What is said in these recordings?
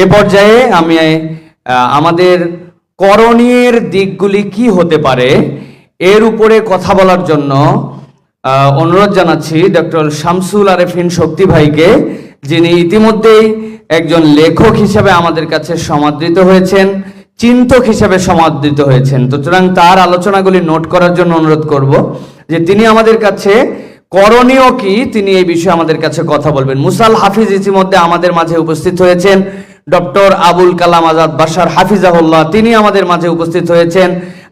এ পর্যায়ে আমি আমাদের করণীয়ের দিকগুলি কি হতে পারে এর উপরে কথা বলার জন্য অনুরোধ জানাচ্ছি ডক্টর শামসুল আরেফিন শক্তি ভাইকে, যিনি ইতিমধ্যেই একজন লেখক হিসেবে আমাদের কাছে সমাদৃত হয়েছেন, চিন্তক হিসেবে সমাদৃত হয়েছেন। সুতরাং তার আলোচনাগুলি নোট করার জন্য অনুরোধ করব যে তিনি আমাদের কাছে করণীয় কি তিনি এই বিষয়ে আমাদের কাছে কথা বলবেন। মুসাল হাফিজ ইতিমধ্যে আমাদের মাঝে উপস্থিত হয়েছেন। ডক্টর আবুল কালাম আজাদ বাশার হাফিজাহুল্লাহ তিনি আমাদের মাঝে উপস্থিত হয়েছেন।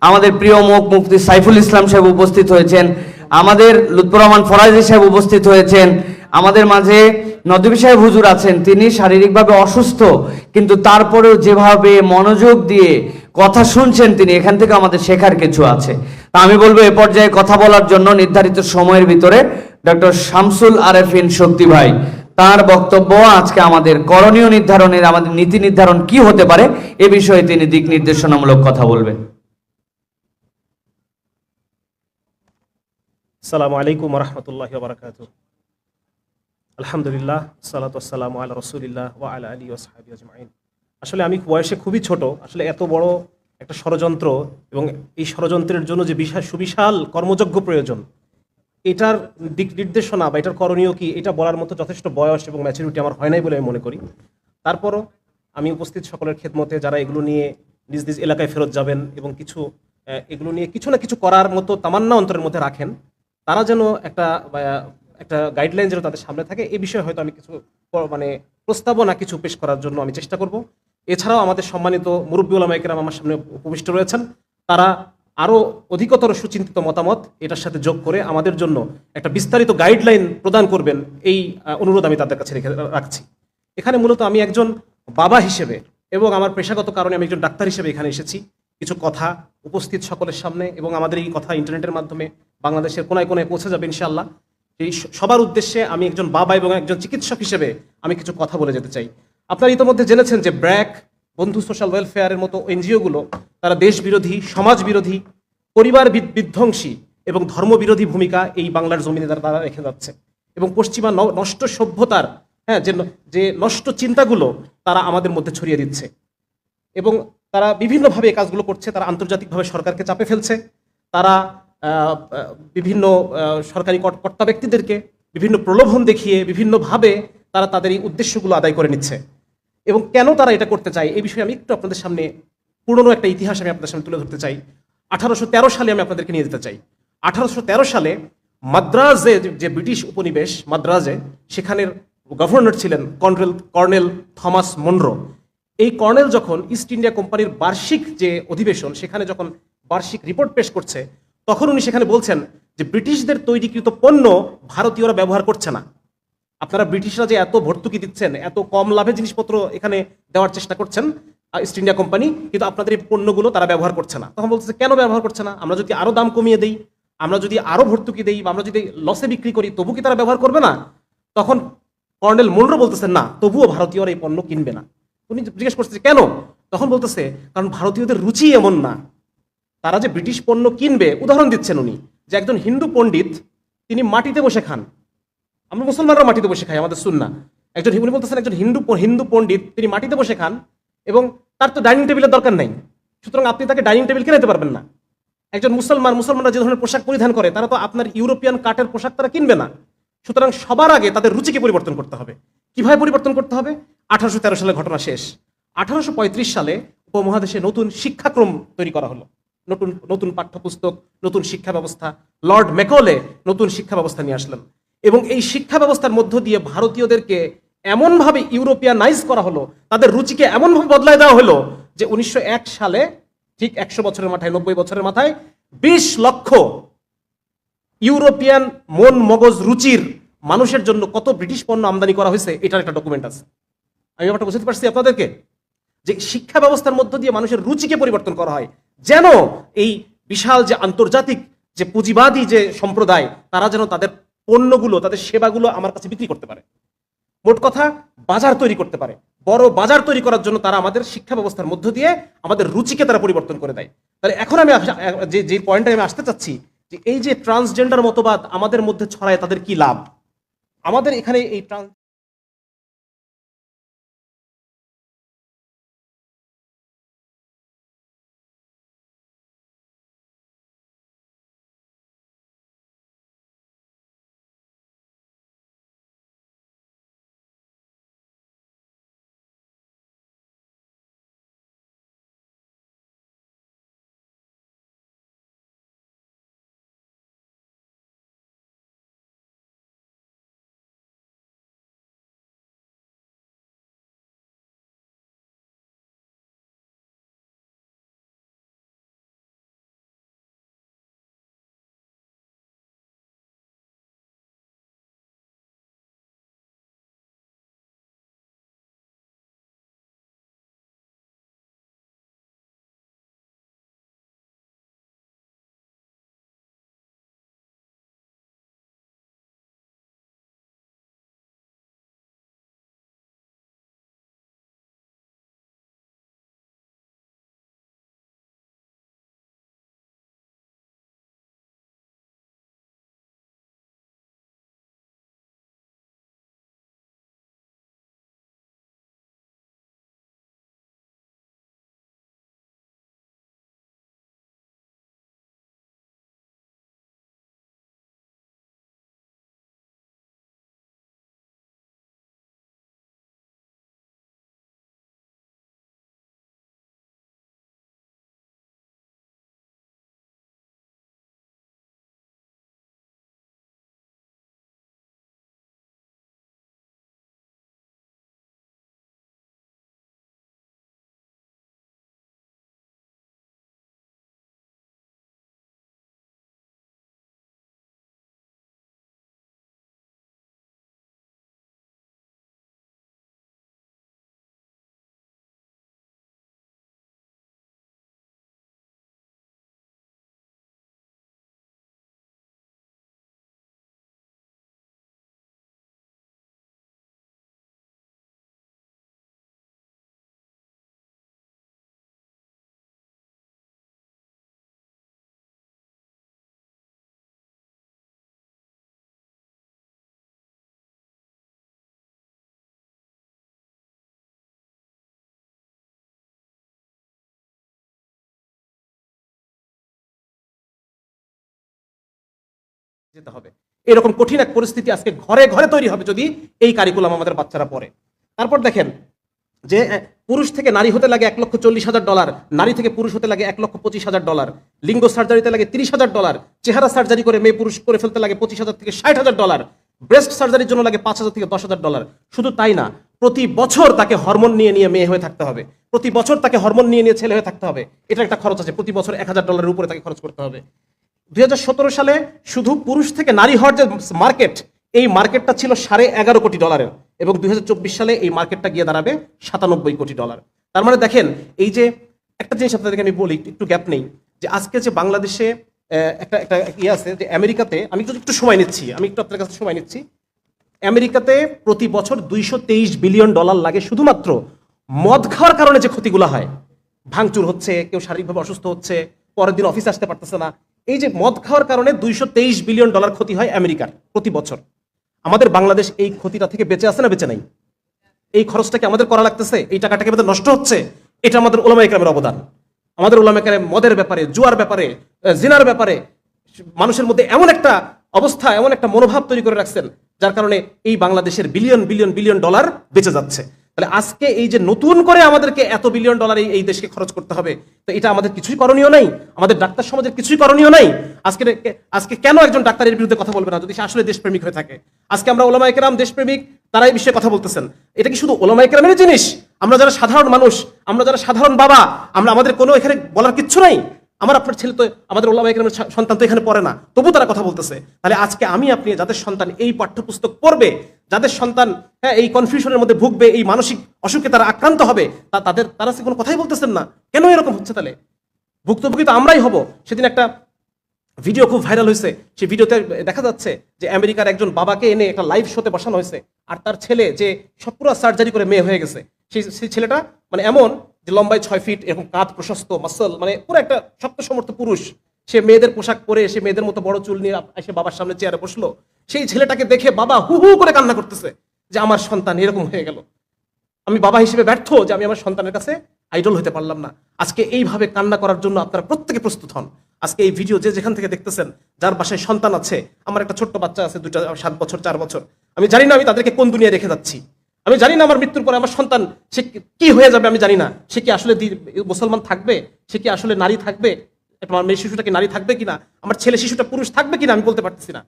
আমাদের প্রিয় মুফতি সাইফুল ইসলাম সাহেব উপস্থিত হয়েছেন। আমাদের লুৎফর রহমান ফরাজি সাহেব উপস্থিত হয়েছেন। আমাদের মাঝে নদী সাহেব হুজুর আছেন, তিনি শারীরিকভাবে অসুস্থ, কিন্তু তারপরেও যেভাবে মনোযোগ দিয়ে কথা শুনছেন তিনি, এখান থেকে আমাদের শেখার কিছু আছে। তা আমি বলবো এ পর্যায়ে কথা বলার জন্য নির্ধারিত সময়ের ভিতরে ডক্টর শামসুল আরেফিন শক্তি ভাই তার বক্তব্য আজকে আমাদের করণীয় নির্ধারণের, আমাদের নীতি নির্ধারণ কি হতে পারে এ বিষয়ে তিনি দিক নির্দেশনামূলক কথা বলবেন। আসসালামু আলাইকুম ওয়া রাহমাতুল্লাহি ওয়া বারাকাতুহু। আলহামদুলিল্লাহ, সালাতু ওয়াসসালামু আলা রাসূলিল্লাহ ওয়া আলা আলিহি ওয়া সাহবিহি আজমাইন। আসলে আমি বয়সে খুবই ছোট, আসলে এত বড় একটা ষড়যন্ত্র এবং এই ষড়যন্ত্রের জন্য যে সুবিশাল কর্মযজ্ঞ প্রয়োজন, এটার দিক নির্দেশনা বা এটার করণীয় কি এটা বলার মতো যথেষ্ট বয়স এবং ম্যাচুরিটি আমার হয় নাই বলে আমি মনে করি। তারপরও আমি উপস্থিত সকলের খেদমতে যারা এগুলো নিয়ে নিজ নিজ এলাকায় ফেরত যাবেন এবং কিছু এগুলো নিয়ে কিছু না কিছু করার মতো তামান্না অন্তরের মধ্যে রাখেন, তারা যেন একটা গাইডলাইন যেন তাদের সামনে থাকে, এই বিষয়ে হয়তো আমি কিছু প্রস্তাবনা কিছু পেশ করার জন্য আমি চেষ্টা করব। এছাড়াও আমাদের সম্মানিত মুরব্বী উলামায়ে কেরাম আমার সামনে উপবিষ্ট রয়েছেন, তারা আরও অধিকতর সুচিন্তিত মতামত এটার সাথে যোগ করে আমাদের জন্য একটা বিস্তারিত গাইডলাইন প্রদান করবেন, এই অনুরোধ আমি তাদের কাছে রাখছি। এখানে মূলত আমি একজন বাবা হিসেবে এবং আমার পেশাগত কারণে আমি একজন ডাক্তার হিসেবে এখানে এসেছি কিছু কথা উপস্থিত সকলের সামনে, এবং আমাদের এই কথা ইন্টারনেটের মাধ্যমে বাংলাদেশের কোনায় কোনায় পৌঁছে যাবে ইনশাআল্লাহ। এই সবার উদ্দেশ্যে আমি একজন বাবা এবং একজন চিকিৎসক হিসেবে আমি কিছু কথা বলে যেতে চাই। আপনারা ইতিমধ্যে জেনেছেন যে ব্র্যাক, বন্ধু সোশ্যাল ওয়েলফেয়ারের মতো এনজিওগুলো তারা দেশ বিরোধী, সমাজ বিরোধী, পরিবার বিধ্বংসী এবং ধর্মবিরোধী ভূমিকা এই বাংলার জমিনে তারা রেখে যাচ্ছে, এবং পশ্চিমা নষ্ট সভ্যতার যে নষ্ট চিন্তাগুলো তারা আমাদের মধ্যে ছড়িয়ে দিচ্ছে, এবং তারা বিভিন্নভাবে এই কাজগুলো করছে। তারা আন্তর্জাতিকভাবে সরকারকে চাপে ফেলছে, তারা বিভিন্ন সরকারি কর্তা ব্যক্তিদেরকে বিভিন্ন প্রলোভন দেখিয়ে বিভিন্নভাবে তারা তাদের এই উদ্দেশ্যগুলো আদায় করে নিচ্ছে। এবং কেন তারা এটা করতে চায় এই বিষয়ে আমি একটু আপনাদের সামনে পুরনো একটা ইতিহাস আমি আপনাদের সামনে তুলে ধরতে চাই। 1813 সালে আমি আপনাদেরকে নিয়ে যেতে চাই। 1813 সালে মাদ্রাজে, যে ব্রিটিশ উপনিবেশ মাদ্রাজে, সেখানের গভর্নর ছিলেন কর্নেল থমাস মনরো। এই কর্নেল যখন ইস্ট ইন্ডিয়া কোম্পানির বার্ষিক যে অধিবেশন, সেখানে যখন বার্ষিক রিপোর্ট পেশ করছে, তখন উনি সেখানে বলছেন যে ব্রিটিশদের তৈরিকৃত পণ্য ভারতীয়রা ব্যবহার করছে না। আপনারা ব্রিটিশরা যে এত ভর্তুকি দিচ্ছেন, এত কম লাভে জিনিসপত্র এখানে দেওয়ার চেষ্টা করছেন ইস্ট ইন্ডিয়া কোম্পানি, কিন্তু আপনাদের এই পণ্যগুলো তারা ব্যবহার করছে না। তখন বলতেছে কেন ব্যবহার করছে না? আমরা যদি আরো দাম কমিয়ে দেই, আমরা যদি আরো ভর্তুকি দেই, বা আমরা যদি লসে বিক্রি করি, তবু কি তারা ব্যবহার করবে না? তখন কর্নেল মনরো বলতেছেন না, তবুও ভারতীয়রা এই পণ্য কিনবে না। উনি জিজ্ঞেস করতেছে কেন? তখন বলতেছে কারণ ভারতীয়দের রুচি এমন না, তারা যে ব্রিটিশ পণ্য কিনবে। উদাহরণ দিচ্ছেন উনি যে একজন হিন্দু পণ্ডিত তিনি মাটিতে বসে খান, আমরা মুসলমানরা মাটিতে বসে খাই, আমাদের সুন্নাহ। উনি বলতেছেন একজন হিন্দু পণ্ডিত তিনি মাটিতে বসে খান এবং তার তো ডাইনিং টেবিলের দরকার নেই, সুতরাং আপনি তাকে ডাইনিং টেবিল কিনে দিতে পারবেন না। একজন মুসলমানরা যে ধরনের পোশাক পরিধান করে, তারা তো আপনার ইউরোপিয়ান কাটের পোশাক তারা কিনবে না। সুতরাং সবার আগে তাদের রুচিকে পরিবর্তন করতে হবে। কিভাবে পরিবর্তন করতে হবে? 1813 সালে ঘটনা শেষ। 1835 সালে উপমহাদেশে নতুন শিক্ষাক্রম তৈরি করা হলো, নতুন পাঠ্যপুস্তক, নতুন শিক্ষা ব্যবস্থা। লর্ড ম্যাকলে নতুন শিক্ষা ব্যবস্থা নিয়ে আসলেন, এবং এই শিক্ষা ব্যবস্থার মধ্য দিয়ে ভারতীয়দেরকে এমনভাবে ইউরোপিয়ানাইজ করা হলো, তাদের রুচিকে এমনভাবে বদলায় দেওয়া হলো যে 1901 সালে, ঠিক 100 বছরের মাথায়, 90 বছরের মাথায় 20 লক্ষ ইউরোপিয়ান মন মগজ রুচির মানুষের জন্য কত ব্রিটিশ পণ্য আমদানি করা হয়েছে, এটার একটা ডকুমেন্ট আছে। আমি ব্যাপারটা বুঝতে পারছি আপনাদেরকে, যে শিক্ষা ব্যবস্থার মধ্য দিয়ে মানুষের রুচিকে পরিবর্তন করা হয়, যেন এই বিশাল যে আন্তর্জাতিক যে পুঁজিবাদী যে সম্প্রদায়, তারা যেন তাদের পণ্যগুলো, তাদের সেবাগুলো আমার কাছে বিক্রি করতে পারে। মোট কথা, বাজার তৈরি করতে পারে। বড় বাজার তৈরি করার জন্য তারা আমাদের শিক্ষা ব্যবস্থার মধ্য দিয়ে আমাদের রুচিকে তারা পরিবর্তন করে দেয়। তাহলে এখন আমি যে পয়েন্টে আমি আসতে চাচ্ছি, যে এই যে ট্রান্সজেন্ডার মতবাদ আমাদের মধ্যে ছড়ায়, তাদের কি লাভ? আমাদের এখানে এই যেতে হবে। এরকম কঠিন এক পরিস্থিতি আজকে ঘরে ঘরে তৈরি হবে যদি এই কারিকুলাম আমাদের বাচ্চারা পড়ে। তারপর দেখেন যে পুরুষ থেকে নারী হতে লাগে $1,40,000, নারী থেকে পুরুষ হতে লাগে $1,25,000, লিঙ্গ সার্জারিতে লাগে $30,000, চেহারা সার্জারি করে মেয়ে পুরুষ করে ফেলতে লাগে $25,000 থেকে $60,000, ব্রেস্ট সার্জারির জন্য লাগে $5,000 থেকে $10,000। শুধু তাই না, প্রতি বছর তাকে হরমোন নিয়ে নিয়ে মেয়ে হয়ে থাকতে হবে, প্রতি বছর তাকে হরমোন নিয়ে নিয়ে ছেলে হয়ে থাকতে হবে। এটা একটা খরচ আছে, প্রতি বছর $1,000 উপরে তাকে খরচ করতে হবে। 2017 সালে শুধু পুরুষ থেকে নারী হওয়ার যে মার্কেট, এই মার্কেটটা ছিল $11.5 কোটি, এবং 2024 সালে এই মার্কেটটা গিয়ে দাঁড়াবে $97 কোটি। তার মানে দেখেন, এই যে একটা জিনিস আপনাদেরকে আমি বলি, একটু গ্যাপ নেই, যে আজকে যে বাংলাদেশে একটা একটা ইয়ে আছে যে আমেরিকাতে, আমি একটু সময় নিচ্ছি, আমি একটু আপনার কাছে সময় নিচ্ছি। আমেরিকাতে প্রতি বছর $223 বিলিয়ন লাগে শুধুমাত্র মদ খাওয়ার কারণে যে ক্ষতিগুলো হয়, ভাঙচুর হচ্ছে, কেউ শারীরিকভাবে অসুস্থ হচ্ছে, পরের দিন অফিসে আসতে পারতেছে না, এই যে মদ খাওয়ার কারণে $223 বিলিয়ন ক্ষতি হয় আমেরিকার প্রতি বছর। আমাদের বাংলাদেশ এই ক্ষতিটা থেকে বেঁচে আছে না বেঁচে নাই? এই খরচটাকে আমাদের করা লাগতেছে, এই টাকাটাকে আমাদের নষ্ট হচ্ছে। এটা আমাদের উলামায়ে কেরামের অবদান। আমাদের উলামায়ে কেরাম মদের ব্যাপারে, জুয়ার ব্যাপারে, জিনার ব্যাপারে মানুষের মধ্যে এমন একটা অবস্থা, এমন একটা মনোভাব তৈরি করে রাখছেন, যার কারণে এই বাংলাদেশের বিলিয়ন বিলিয়ন বিলিয়ন ডলার বেঁচে যাচ্ছে। তাহলে আজকে এই যে নতুন করে আমাদেরকে এত বিলিয়ন ডলার এই দেশকে খরচ করতে হবে, তো এটা আমাদের কিছুই করণীয় নাই, আমাদের ডাক্তার সমাজের কিছুই করণীয় নাই। আজকে কেন একজন ডাক্তারের বিরুদ্ধে কথা বলবে না যদি সে আসলে দেশপ্রেমিক হয়ে থাকে? আজকে আমরা উলামায়ে কেরাম দেশপ্রেমিক, তারা এই বিষয়ে কথা বলতেছেন। এটা কি শুধু উলামায়ে কেরামের জিনিস? আমরা যারা সাধারণ মানুষ, আমরা যারা সাধারণ বাবা, আমাদের কোনো এখানে বলার কিচ্ছু নাই? আমার আপনার ছেলে তো, আমাদের উলামায়ে কেরামের সন্তান তো এখানে পড়ে না, তবু তারা কথা বলতেছে। তাহলে আজকে আমি আপনি যাদের সন্তান এই পাঠ্যপুস্তক পড়বে, যাদের সন্তান এই কনফিউশনের মধ্যে ভুগবে, এই মানসিক অসুখে তারা আক্রান্ত হবে, তারা কোনো কথাই বলতেছেন না, কেন এরকম হচ্ছে? তাহলে ভুক্তভোগী তো আমরাই হব। সেদিন একটা ভিডিও খুব ভাইরাল হয়েছে, সেই ভিডিওতে দেখা যাচ্ছে যে আমেরিকার একজন বাবাকে এনে একটা লাইভ শোতে বসানো হয়েছে, আর তার ছেলে যে সব পুরো সার্জারি করে মেয়ে হয়ে গেছে, সেই ছেলেটা মানে এমন যে লম্বায় 6 ফিট, এরকম কাঁধ প্রশস্ত, মাসল, মানে পুরো একটা শক্ত সমর্থ পুরুষ। সে মেয়েদের পোশাক পরে, সে মেয়েদের মতো বড় চুল নিয়ে এসে বাবার সামনে চেয়ারে বসলো। সেই ছেলেটাকে দেখে বাবা হু হু করে কান্না করতেছে যে আমার সন্তান এরকম হয়ে গেল, আমি বাবা হিসেবে ব্যর্থ যে আমি আমার সন্তানের কাছে আইডল হতে পারলাম না। আজকে এইভাবে কান্না করার জন্য আপনারা প্রত্যেকে প্রস্তুত হন। আজকে এই ভিডিও যে যেখান থেকে দেখতেছেন, যার বাসায় সন্তান আছে, আমার একটা ছোট্ট বাচ্চা আছে, 7 বছর 4 বছর, আমি জানি না আমি তাদেরকে কোন দুনিয়ায় রেখে যাচ্ছি, আমি জানি না আমার মৃত্যুর পরে আমার সন্তান সে কি হয়ে যাবে, আমি জানি না সে কি আসলে মুসলমান থাকবে, সে কি আসলে নারী থাকবে, আমার মেয়ে শিশুটা কি নারী থাকবে কিনা, আমার ছেলে শিশুটা পুরুষ থাকবে কিনা, আমি বলতে পারতেছি না।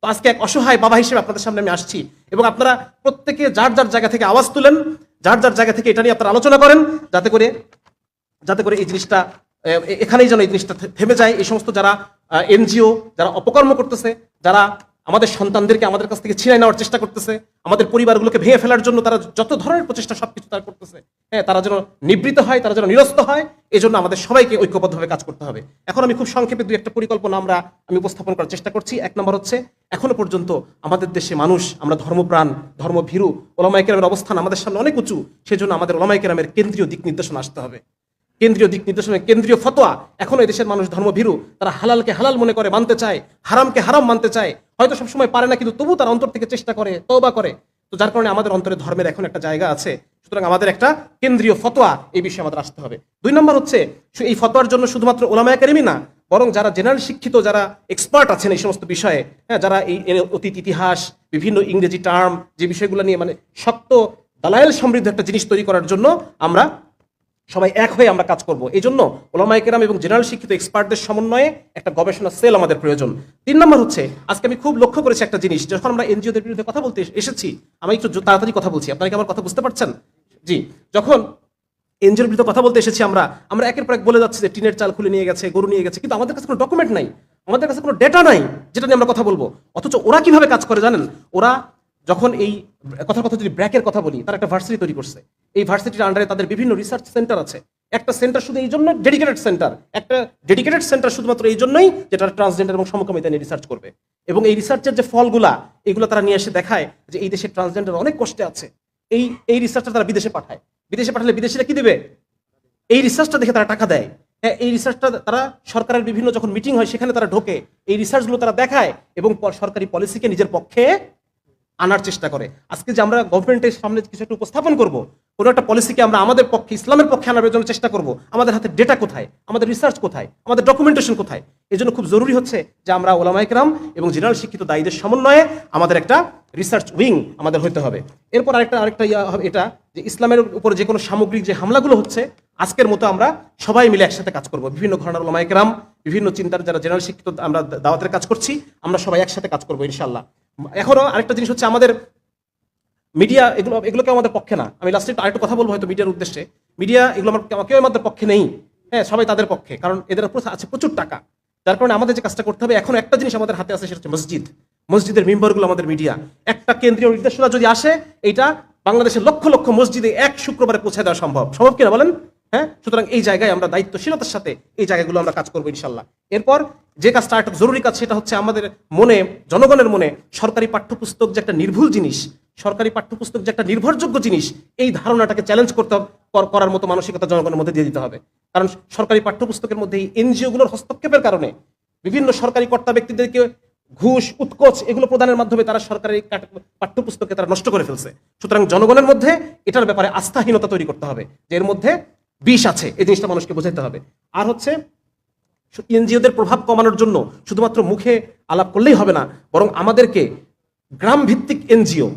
তো আজকে এক অসহায় বাবা হিসেবে আপনাদের সামনে আমি আসছি, এবং আপনারা প্রত্যেকে যার যার জায়গা থেকে আওয়াজ তুলেন, যার যার জায়গা থেকে এটা নিয়ে আপনারা আলোচনা করেন, যাতে করে এই জিনিসটা এখানেই যেন এই জিনিসটা থেমে যায়। এই সমস্ত যারা এনজিও, যারা অপকর্ম করতেছে, যারা আমাদের সন্তানদেরকে আমাদের কাছ থেকে ছিনিয়ে নেওয়ার চেষ্টা করতেছে, আমাদের পরিবারগুলোকে ভেঙে ফেলার জন্য তারা যত ধরনের প্রচেষ্টা সবকিছু তারা করতেছে, তারা যেন নিবৃত হয়, তারা যেন নিরস্ত হয়, এই জন্য আমাদের সবাইকে ঐক্যবদ্ধভাবে কাজ করতে হবে। এখন আমি খুব সংক্ষেপে 2-1টা পরিকল্পনা আমি উপস্থাপন করার চেষ্টা করছি। 1 নম্বর হচ্ছে, এখনো পর্যন্ত আমাদের দেশে মানুষ, আমরা ধর্মপ্রাণ, ধর্মভীরু, উলামায়ে কেরামের অবস্থান আমাদের সামনে অনেক উঁচু, সেজন্য আমাদের উলামায়ে কেরামের কেন্দ্রীয় দিক নির্দেশনা আসতে হবে। কেন্দ্রীয় দিক নির্দেশনা, কেন্দ্রীয় ফতোয়া। এখনো এই দেশের মানুষ ধর্মভীরু, তারা হালালকে হালাল মনে করে মানতে চায়, হারামকে হারাম মানতে চায়, হয়তো সবসময় পারে না, কিন্তু তবু তারা অন্তর থেকে চেষ্টা করে, তওবা করে। তো যার কারণে আমাদের অন্তরে ধর্মের এখন একটা জায়গা আছে, সুতরাং আমাদের একটা কেন্দ্রীয় ফতোয়া এই বিষয়ে আমাদের আসতে হবে। 2 নম্বর হচ্ছে, এই ফতোয়ার জন্য শুধুমাত্র উলামায়ে কেরামই না, বরং যারা জেনারেল শিক্ষিত, যারা এক্সপার্ট আছেন এই সমস্ত বিষয়ে, যারা এই অতীত ইতিহাস, বিভিন্ন ইংরেজি টার্ম, যে বিষয়গুলো নিয়ে মানে শক্ত দালায়েল সমৃদ্ধ একটা জিনিস তৈরি করার জন্য আমরা সবাই এক হয়ে আমরা কাজ করব। এই জন্য উলামায়ে কেরাম এবং জেনারেল শিক্ষিত এক্সপার্টদের সমন্বয়ে একটা গবেষণা সেল আমাদের প্রয়োজন। 3 নম্বর হচ্ছে, আজকে আমি খুব লক্ষ্য করেছি একটা জিনিস, যখন আমরা এনজিওদের বিরুদ্ধে কথা বলতে এসেছি, আমি একটু তাড়াতাড়ি কথা বলছি, আপনারা কি আমার কথা বুঝতে পারছেন? জি, যখন এনজিওর বিরুদ্ধে কথা বলতে এসেছি, আমরা একের পর এক বলে যাচ্ছি যে টিনের চাল খুলে নিয়ে গেছে, গরু নিয়ে গেছে, কিন্তু আমাদের কাছে কোনো ডকুমেন্ট নাই, আমাদের কাছে কোনো ডেটা নাই যেটা নিয়ে আমরা কথা বলবো। অথচ ওরা কিভাবে কাজ করে জানেন? ওরা যখন এই কথা যদি ব্র্যাকের কথা বলি, তারা একটা ভার্সিটি তৈরি করছে, এই ভার্সিটির আন্ডারে তাদের বিভিন্ন রিসার্চ সেন্টার আছে। একটা সেন্টার শুধু এই জন্য ডেডিকেটেড সেন্টার, একটা ডেডিকেটেড সেন্টার শুধুমাত্র এই জন্যই যেটা ট্রান্সজেন্ডার এবং সমকামিতা নিয়ে রিসার্চ করবে, এবং এই রিসার্চের যে ফলগুলা, এগুলো তারা নিয়ে এসে দেখায় যে এই দেশের ট্রান্সজেন্ডার অনেক কষ্টে আছে। এই রিসার্চটা তারা বিদেশে পাঠায়, বিদেশে পাঠালে বিদেশিরা কি দিবে? এই রিসার্চটা দেখে তারা টাকা দেয়। এই রিসার্চটা তারা সরকারের বিভিন্ন যখন মিটিং হয় সেখানে তারা ঢোকে, এই রিসার্চগুলো তারা দেখায় এবং সরকারি পলিসিকে নিজের পক্ষে আনার চেষ্টা করে। আজকে যে আমরা গভর্নমেন্টের সামনে কিছু একটা উপস্থাপন করব, কোনো একটা পলিসিকে আমরা আমাদের পক্ষে, ইসলামের পক্ষে আনার জন্য চেষ্টা করব, আমাদের হাতে ডেটা কোথায়, আমাদের রিসার্চ কোথায়, আমাদের ডকুমেন্টেশন কোথায়। এই জন্য খুব জরুরি হচ্ছে যে আমরা ওলামায়ে কেরাম এবং জেনারেল শিক্ষিত দায়ীদের সমন্বয়ে আমাদের একটা রিসার্চ উইং আমাদের হতে হবে। এরপর আরেকটা ইয়া হবে এটা, যে ইসলামের উপর যে কোনো সামগ্রিক যে হামলাগুলো হচ্ছে, আজকের মতো আমরা সবাই মিলে একসাথে কাজ করব। বিভিন্ন ঘরানার ওলামায়ে কেরাম, বিভিন্ন চিন্তার যারা জেনারেল শিক্ষিত আমরা দাওয়াতের কাজ করছি, আমরা সবাই একসাথে কাজ করবো ইনশাআল্লাহ। এখনো আরেকটা জিনিস হচ্ছে, আমাদের মিডিয়া এগুলোকে আমাদের পক্ষে না। আমি লাস্টে আরেকটা কথা বলবো হয়তো মিডিয়ার উদ্দেশ্যে। মিডিয়া এগুলো কেউ আমাদের পক্ষে নেই, হ্যাঁ, সবাই তাদের পক্ষে, কারণ এদের উপর আছে প্রচুর টাকা। যার কারণে আমাদের যে কাজটা করতে হবে, এখন একটা জিনিস আমাদের হাতে আছে, সেটা হচ্ছে মসজিদ। মসজিদের মেম্বারগুলো আমাদের মিডিয়া। একটা কেন্দ্রীয় নির্দেশনা যদি আসে, এইটা বাংলাদেশের লক্ষ লক্ষ মসজিদে এক শুক্রবারে পৌঁছে দেওয়া সম্ভব কিনা বলেন? হ্যাঁ, সুতরাং এই জায়গায় আমরা দায়িত্বশীলতার সাথে এই জায়গাগুলো আমরা কাজ করবো ইনশাল্লাহ। এরপর যে কাজটা একটা জরুরি কাজ, সেটা হচ্ছে আমাদের মনে, জনগণের মনে সরকারি পাঠ্যপুস্তক যে একটা নির্ভুল জিনিস, সরকারি পাঠ্যপুস্তক যে একটা নির্ভরযোগ্য জিনিস, এই ধারণাটাকে চ্যালেঞ্জ করার মতো মানসিকতা জনগণের মধ্যে দিয়ে দিতে হবে। কারণ সরকারি পাঠ্যপুস্তকের মধ্যে এই এনজিওগুলোর হস্তক্ষেপের কারণে বিভিন্ন সরকারি কর্তা ব্যক্তিদেরকে ঘুষ, উৎকোচ এগুলো প্রদানের মাধ্যমে তারা সরকারি পাঠ্যপুস্তকে তারা নষ্ট করে ফেলছে। সুতরাং জনগণের মধ্যে এটার ব্যাপারে আস্থাহীনতা তৈরি করতে হবে, যে এর মধ্যে বিষ আছে, এই জিনিসটা মানুষকে বোঝাতে হবে। আর হচ্ছে এনজিওদের প্রভাব কমানোর জন্য শুধুমাত্র মুখে আলাপ করলেই হবে না, বরং আমাদেরকে গ্রাম ভিত্তিক এনজিও,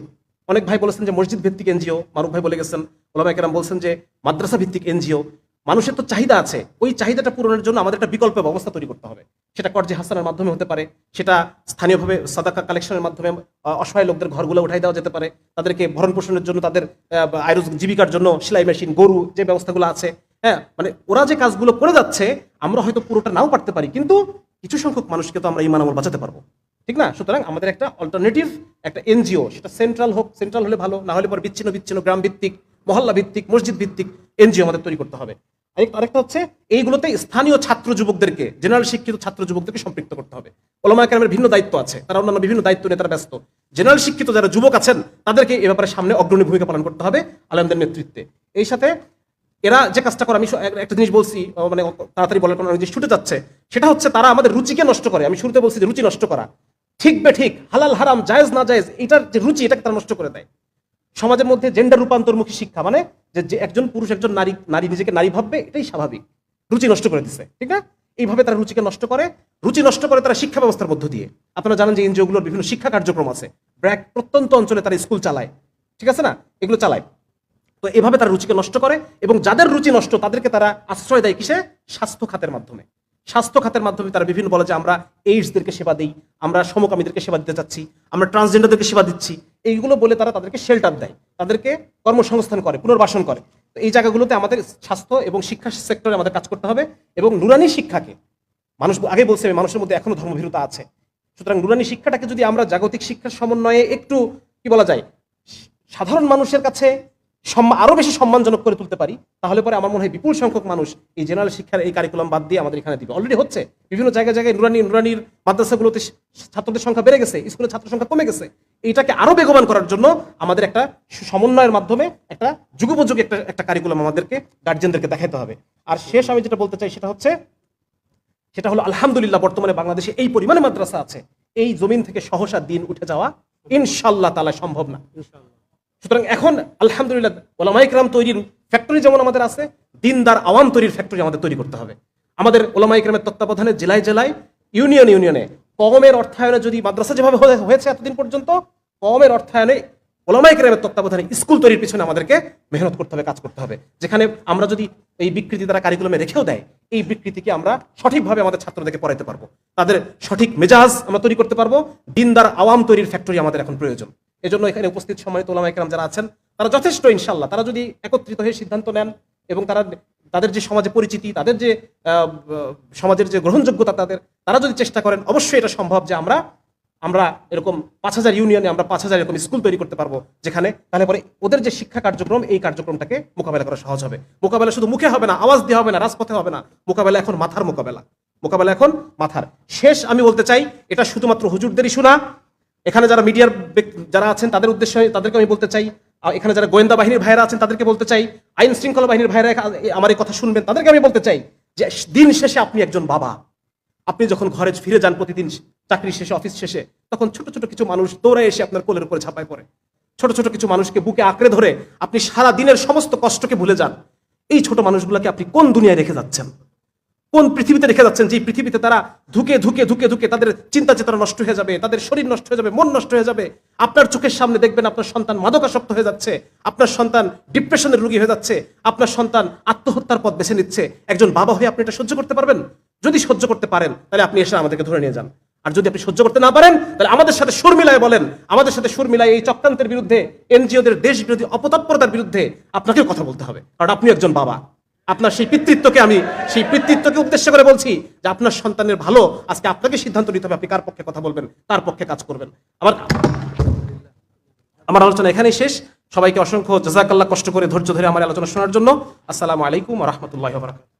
অনেক ভাই বলেছেন যে মসজিদ ভিত্তিক এনজিও, মারুফ ভাই বলে গেছেন, ওলামায়ে কেরাম বলছেন যে মাদ্রাসা ভিত্তিক এনজিও। মানুষের তো চাহিদা আছে, ওই চাহিদাটা পূরণের জন্য আমাদের একটা বিকল্প ব্যবস্থা তৈরি করতে হবে। সেটা কর্জে হাসানের মাধ্যমে হতে পারে, সেটা স্থানীয়ভাবে সাদাকা কালেকশনের মাধ্যমে অসহায় লোকদের ঘরগুলো উঠাই দেওয়া যেতে পারে, তাদেরকে ভরণ পোষণের জন্য, তাদের জীবিকার জন্য সেলাই মেশিন, গরু, যে ব্যবস্থাগুলো আছে, হ্যাঁ, মানে ওরা যে কাজগুলো করে যাচ্ছে, আমরা হয়তো পুরোটা নাও পারতে পারি, কিন্তু কিছু সংখ্যক মানুষকে তো আমরা ইমান আমল বাঁচাতে পারবো, ঠিক না? সুতরাং আমাদের একটা অল্টারনেটিভ একটা এনজিও, সেটা সেন্ট্রাল হোক, সেন্ট্রাল হলে ভালো, না হলে পর বিচ্ছিন্ন গ্রাম ভিত্তিক, মহল্লা ভিত্তিক, মসজিদ ভিত্তিক এনজিও আমাদের তৈরি করতে হবে। আরেকটা হচ্ছে, এইগুলোতে স্থানীয় ছাত্র যুবকদেরকে, জেনারেল শিক্ষিত ছাত্র যুবকদেরকে সম্পৃক্ত করতে হবে। ওলামায়ে কেরামের ভিন্ন দায়িত্ব আছে, তারা অন্যান্য বিভিন্ন দায়িত্ব নিয়ে তারা ব্যস্ত। জেনারেল শিক্ষিত যারা যুবক আছেন, তাদেরকে এ ব্যাপারে সামনে অগ্রণী ভূমিকা পালন করতে হবে আলেমদের নেতৃত্বে। এই সাথে এরা যে কাজটা করে, আমি একটা জিনিস বলছি, মানে তাড়াতাড়ি বলার কারণে জিনিস ছুটে যাচ্ছে, সেটা হচ্ছে তারা আমাদের রুচিকে নষ্ট করে। আমি শুরুতে বলছি যে রুচি নষ্ট করা, ঠিক ঠিক, হালাল হারাম, জায়েজ না জায়েজ, এটার যে রুচি, এটাকে তারা নষ্ট করে দেয়। সমাজের মধ্যে জেন্ডার রূপান্তরমুখী শিক্ষা, মানে যে একজন পুরুষ একজন নারী নিজেকে নারী ভাববে, এটাই স্বাভাবিক, রুচি নষ্ট করে দিচ্ছে, ঠিক না? এইভাবে তারা রুচিকে নষ্ট করে, রুচি নষ্ট করে তারা শিক্ষা ব্যবস্থার মধ্য দিয়ে। আপনারা জানেন যে এনজিওগুলোর বিভিন্ন শিক্ষা কার্যক্রম আছে, ব্র্যাক প্রত্যন্ত অঞ্চলে তারা স্কুল চালায়, ঠিক আছে না, এগুলো চালায়। তো এভাবে তারা রুচিকে নষ্ট করে, এবং যাদের রুচি নষ্ট তাদেরকে তারা আশ্রয় দেয় কিসে? স্বাস্থ্য খাতের মাধ্যমে। স্বাস্থ্য খাতের মাধ্যমে তারা বিভিন্ন বলে যে আমরা এইডসদেরকে সেবা দিই, আমরা সমকামীদেরকে সেবা দিতে চাচ্ছি, আমরা ট্রান্সজেন্ডারদেরকে সেবা দিচ্ছি, এইগুলো বলে তারা তাদেরকে শেল্টার দেয়, তাদেরকে কর্মসংস্থান করে, পুনর্বাসন করে। তো এই জায়গাগুলোতে আমাদের স্বাস্থ্য এবং শিক্ষা সেক্টরে আমাদের কাজ করতে হবে, এবং নুরানি শিক্ষাকে, মানুষ আগে বলছে মানুষের মধ্যে এখনো ধর্মভীরতা আছে, সুতরাং নুরানি শিক্ষাটাকে যদি আমরা জাগতিক শিক্ষার সমন্বয়ে একটু কি বলা যায়, সাধারণ মানুষের কাছে আরো বেশি সম্মানজনক করে তুলতে পারি, তাহলে পরে আমার মনে হয় বিপুল সংখ্যক মানুষ এই জেনারেল শিক্ষার এই কারিকুলাম বাদ দিয়ে আমাদের এখানে দিবে। অলরেডি হচ্ছে, বিভিন্ন জায়গায় নুরানির মাদ্রাসাগুলোতে ছাত্রদের সংখ্যা বেড়ে গেছে, স্কুলের ছাত্র সংখ্যা কমে গেছে। এইটাকে আরো বেগবান করার জন্য আমাদের একটা সমন্বয়ের মাধ্যমে একটা যুগোপযোগী একটা কারিকুলাম আমাদেরকে গার্জিয়ানদেরকে দেখাতে হবে। আর শেষ আমি যেটা বলতে চাই সেটা হলো, আলহামদুলিল্লাহ বর্তমানে বাংলাদেশে এই পরিমাণে মাদ্রাসা আছে, এই জমিন থেকে সহসা দিন উঠে যাওয়া ইনশাআল্লাহ তাআলা সম্ভব না। সুতরাং এখন আলহামদুলিল্লাহ ওলামায়ে কেরাম তৈরির ফ্যাক্টরি যেমন আমাদের আছে, দিনদার আওয়াম তৈরির ফ্যাক্টরি আমাদের তৈরি করতে হবে। আমাদের ওলামায়ে কেরামের তত্ত্বাবধানে জেলায় জেলায়, ইউনিয়নে কওমের অর্থায়নে, যদি মাদ্রাসা যেভাবে হয়েছে এতদিন পর্যন্ত, কওমের অর্থায়নে ওলামায়ে কেরামের তত্ত্বাবধানে স্কুল তৈরির পিছনে আমাদেরকে মেহনত করতে হবে, কাজ করতে হবে। যেখানে আমরা যদি এই বিকৃতি তারা কারিকুলামে রেখেও দেয়, এই বিকৃতিকে আমরা সঠিকভাবে আমাদের ছাত্রদেরকে পড়াইতে পারবো, তাদের সঠিক মেজাজ আমরা তৈরি করতে পারবো। দিনদার আওয়াম তৈরির ফ্যাক্টরি আমাদের এখন প্রয়োজন। এজন্য এখানে উপস্থিত সম্মানিত ওলামায়ে কেরাম যারা আছেন, তারা যথেষ্ট ইনশাআল্লাহ, তারা যদি একত্রিত হয়ে সিদ্ধান্ত নেন, এবং তাদের যে সমাজে পরিচিতি, তাদের যে সমাজের যে গ্রহণযোগ্যতা, তারা যদি চেষ্টা করেন, অবশ্যই এটা সম্ভব যে আমরা এরকম 5000 ইউনিয়নে আমরা 5000 এরকম স্কুল তৈরি করতে পারবো, যেখানে তাহলে পরে ওদের যে শিক্ষা কার্যক্রম, এই কার্যক্রমটাকে মোকাবেলা করা সহজ হবে। মোকাবেলা শুধু মুখে হবে না, আওয়াজ দিয়ে হবে না, রাজপথে হবে না, মোকাবেলা এখন মাথার মোকাবেলা এখন মাথার। শেষ আমি বলতে চাই, এটা শুধুমাত্র হুজুরদের ইস্যু না, এখানে যারা মিডিয়ার যারা আছেন তাদের উদ্দেশ্যে তাদেরকে আমি বলতে চাই, এখানে যারা গোয়েন্দা বাহিনীর ভাইরা আছেন তাদেরকে বলতে চাই, আইন শৃঙ্খলা বাহিনীর ভাইরা আমার এই কথা শুনবেন, তাদেরকে আমি বলতে চাই যে দিন শেষে আপনি একজন বাবা। আপনি যখন ঘরে ফিরে যান প্রতিদিন চাকরি শেষে, অফিস শেষে, তখন ছোট ছোট কিছু মানুষ দৌড়ে এসে আপনার কোলের উপরে ঝাঁপায় পড়ে। ছোট ছোট কিছু মানুষকে বুকে আঁকড়ে ধরে আপনি সারা দিনের সমস্ত কষ্টকে ভুলে যান। এই ছোট মানুষগুলোকে আপনি কোন দুনিয়ায় রেখে যাচ্ছেন, কোন পৃথিবীতে রেখে যাচ্ছেন, যে পৃথিবীতে তারা ধুকে ধুকে ধুকে ধুকে তাদের চিন্তা চেতনা নষ্ট হয়ে যাবে, তাদের শরীর নষ্ট হয়ে যাবে, মন নষ্ট হয়ে যাবে। আপনার চোখের সামনে দেখবেন আপনার সন্তান মাদকাসক্ত হয়ে যাচ্ছে, আপনার সন্তান ডিপ্রেশনের রোগী হয়ে যাচ্ছে, আপনার সন্তান আত্মহত্যার পথ বেছে নিচ্ছে। একজন বাবা হয়ে আপনি এটা সহ্য করতে পারবেন? যদি সহ্য করতে পারেন তাহলে আপনি এসে আমাদেরকে ধরে নিয়ে যান। আর যদি আপনি সহ্য করতে না পারেন তাহলে আমাদের সাথে সুর মিলায় বলেন, আমাদের সাথে সুর মিলায় এই চক্রান্তের বিরুদ্ধে, এনজিওদের দেশ বিরোধী অপতৎপরতার বিরুদ্ধে আপনাকেও কথা বলতে হবে, কারণ আপনি একজন বাবা। আপনার সেই পিতৃত্বকে উদ্দেশ্য করে বলছি যে আপনার সন্তানের ভালো আজকে আপনাকে সিদ্ধান্ত নিতে হবে, আপনি কার পক্ষে কথা বলবেন, কার পক্ষে কাজ করবেন। আমার আলোচনা এখানেই শেষ। সবাইকে অসংখ্য জাযাকাল্লাহ কষ্ট করে ধৈর্য ধরে আমার আলোচনা শোনার জন্য। আসসালামু আলাইকুম ওয়া রাহমাতুল্লাহি ওয়া বারাকাতুহু।